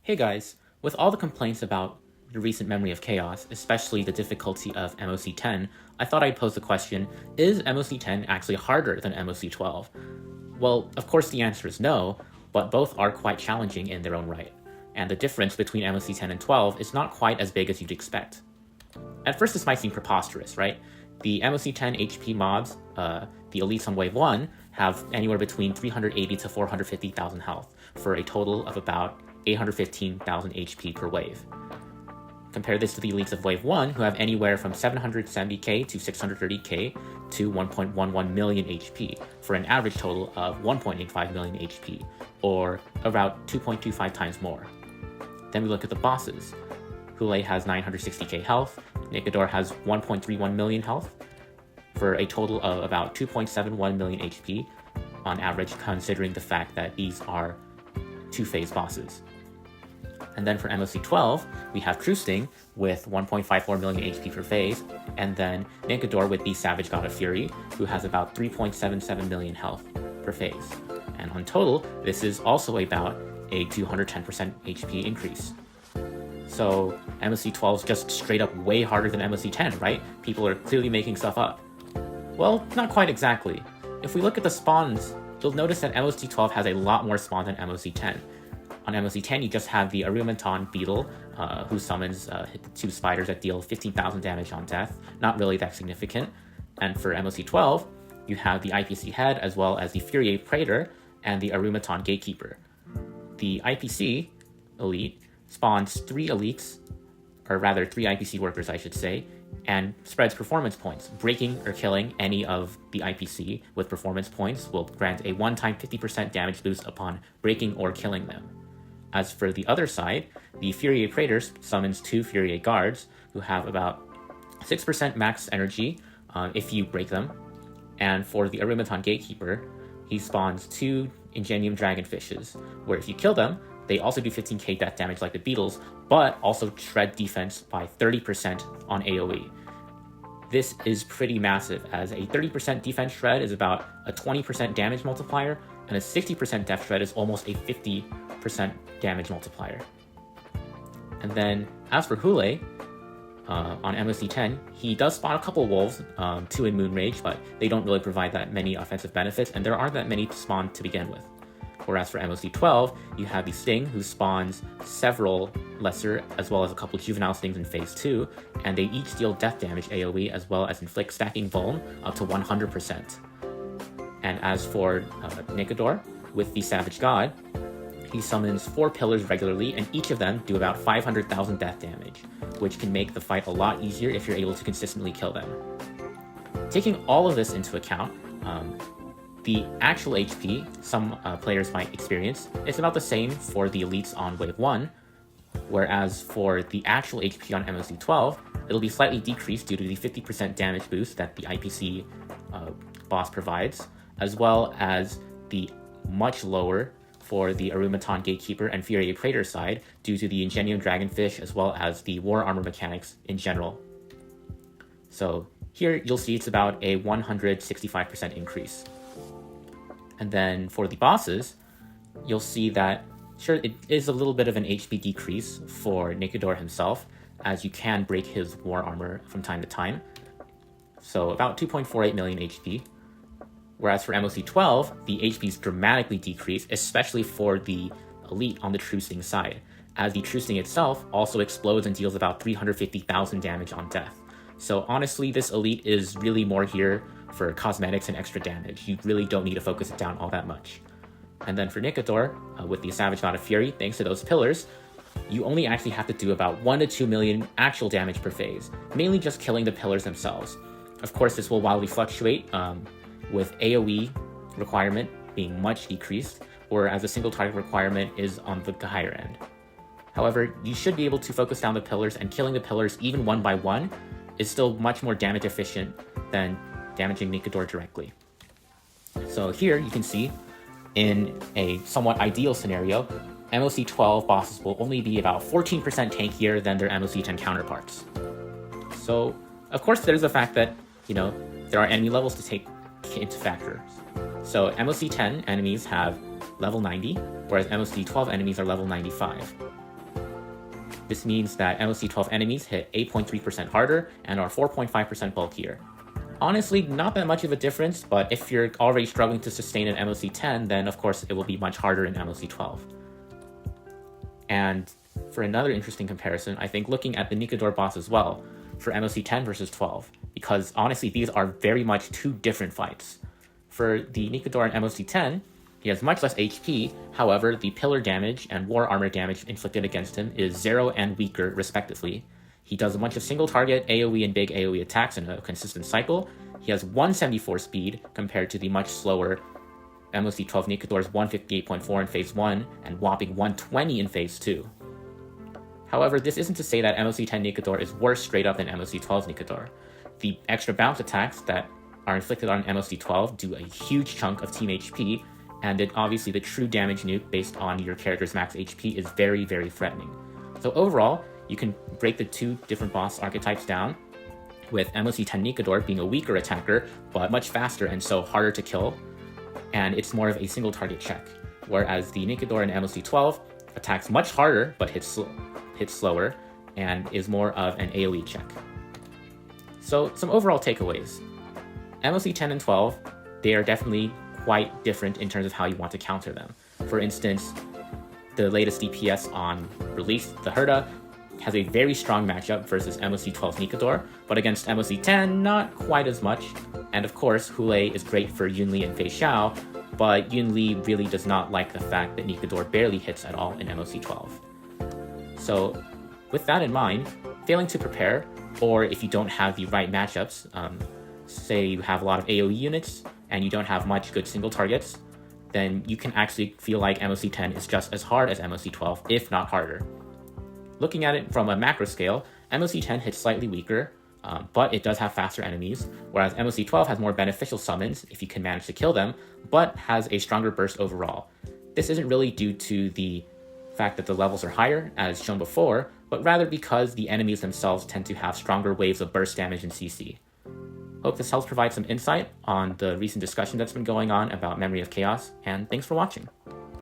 Hey guys, with all the complaints about the recent Memory of Chaos, especially the difficulty of MoC 10, I thought I'd pose the question, is MoC 10 actually harder than MoC 12? Well, of course the answer is no, but both are quite challenging in their own right, and the difference between MoC 10 and 12 is not quite as big as you'd expect. At first this might seem preposterous, right? The MoC 10 HP mobs, the elites on Wave 1, have anywhere between 380 to 450,000 health, for a total of about 815,000 HP per wave. Compare this to the elites of Wave 1, who have anywhere from 770k to 630k to 1.11 million HP, for an average total of 1.85 million HP, or about 2.25 times more. Then we look at the bosses. Hule has 960k health, Nikador has 1.31 million health, for a total of about 2.71 million HP, on average, considering the fact that these are two-phase bosses. And then for MoC 12, we have Trusting with 1.54 million HP per phase, and then Nikador with the Savage God of Fury, who has about 3.77 million health per phase. And on total, this is also about a 210% HP increase. So MoC 12 is just straight up way harder than MoC 10, right? People are clearly making stuff up. Well, not quite exactly. If we look at the spawns, you'll notice that MoC 12 has a lot more spawns than MoC 10. On MoC 10, you just have the Arumaton Beetle, who summons 2 spiders that deal 15,000 damage on death. Not really that significant. And for MoC 12, you have the IPC Head, as well as the Fury Praetor and the Arumaton Gatekeeper. The IPC Elite spawns 3 elites, or rather 3 IPC workers, I should say, and spreads performance points. Breaking or killing any of the IPC with performance points will grant a one-time 50% damage boost upon breaking or killing them. As for the other side, the Fury Praetor summons 2 Fury Guards, who have about 6% max energy if you break them. And for the Arumaton Gatekeeper, he spawns 2 Ingenium Dragonfishes, where if you kill them, they also do 15k death damage like the Beetles, but also shred defense by 30% on AoE. This is pretty massive, as a 30% defense shred is about a 20% damage multiplier, and a 60% def shred is almost a 50% damage multiplier. And then, as for Hule, on MoC 10, he does spawn a couple wolves, 2 in Moonrage, but they don't really provide that many offensive benefits, and there aren't that many to spawn to begin with. Whereas for MoC 12, you have the Sting, who spawns several lesser, as well as a couple juvenile Stings in Phase 2, and they each deal death damage AoE, as well as inflict stacking Vuln up to 100%. And as for Nikador, with the Savage God, he summons 4 pillars regularly, and each of them do about 500,000 death damage, which can make the fight a lot easier if you're able to consistently kill them. Taking all of this into account, the actual HP some players might experience is about the same for the elites on Wave 1, whereas for the actual HP on MoC 12, it'll be slightly decreased due to the 50% damage boost that the IPC boss provides, as well as the much lower for the Arumaton Gatekeeper and Fury Praetor side due to the Ingenium Dragonfish, as well as the war armor mechanics in general. So here you'll see it's about a 165% increase. And then for the bosses, you'll see that, sure, it is a little bit of an HP decrease for Nikador himself, as you can break his war armor from time to time. So about 2.48 million HP. Whereas for MoC 12, the HP is dramatically decreased, especially for the elite on the Trusting side, as the Trusting itself also explodes and deals about 350,000 damage on death. So honestly, this elite is really more here for cosmetics and extra damage. You really don't need to focus it down all that much. And then for Nikador, with the Savage God of Fury, thanks to those pillars, you only actually have to do about 1 to 2 million actual damage per phase, mainly just killing the pillars themselves. Of course, this will wildly fluctuate, with AoE requirement being much decreased, whereas a single target requirement is on the higher end. However, you should be able to focus down the pillars, and killing the pillars even one by one is still much more damage efficient than damaging Nikador directly. So here you can see, in a somewhat ideal scenario, MoC 12 bosses will only be about 14% tankier than their MoC 10 counterparts. So, of course, there's the fact that, there are enemy levels to take into factors. So MoC 10 enemies have level 90, whereas MoC 12 enemies are level 95. This means that MoC12 enemies hit 8.3% harder and are 4.5% bulkier. Honestly, not that much of a difference, but if you're already struggling to sustain an MoC10, then of course it will be much harder in MoC12. And for another interesting comparison, I think looking at the Nikador boss as well, for MoC10 versus 12, because honestly these are very much two different fights. For the Nikador in MoC10, he has much less HP, however the pillar damage and war armor damage inflicted against him is 0 and weaker respectively. He does a bunch of single target AoE and big AoE attacks in a consistent cycle. He has 174 speed compared to the much slower MoC12 Nikador's 158.4 in Phase 1 and whopping 120 in Phase 2. However, this isn't to say that MoC10 Nikador is worse straight up than MoC12's Nikador. The extra bounce attacks that are inflicted on MoC12 do a huge chunk of team HP, and obviously the true damage nuke based on your character's max HP is very, very threatening. So overall, you can break the two different boss archetypes down, with MoC10 Nikador being a weaker attacker, but much faster and so harder to kill, and it's more of a single target check, whereas the Nikador in MoC12 attacks much harder but hits slower and is more of an AoE check. So some overall takeaways. MoC10 and 12, they are definitely quite different in terms of how you want to counter them. For instance, the latest DPS on release, the Herda, has a very strong matchup versus MoC12 Nikador, but against MoC10, not quite as much. And of course, Hulei is great for Yunli and Fei Xiao, but Yunli really does not like the fact that Nikador barely hits at all in MoC12. So with that in mind, failing to prepare, or if you don't have the right matchups, say you have a lot of AoE units and you don't have much good single targets, then you can actually feel like MoC10 is just as hard as MoC12, if not harder. Looking at it from a macro scale, MoC10 hits slightly weaker, but it does have faster enemies, whereas MoC12 has more beneficial summons if you can manage to kill them, but has a stronger burst overall. This isn't really due to the fact that the levels are higher, as shown before, but rather because the enemies themselves tend to have stronger waves of burst damage and CC. Hope this helps provide some insight on the recent discussion that's been going on about Memory of Chaos, and thanks for watching.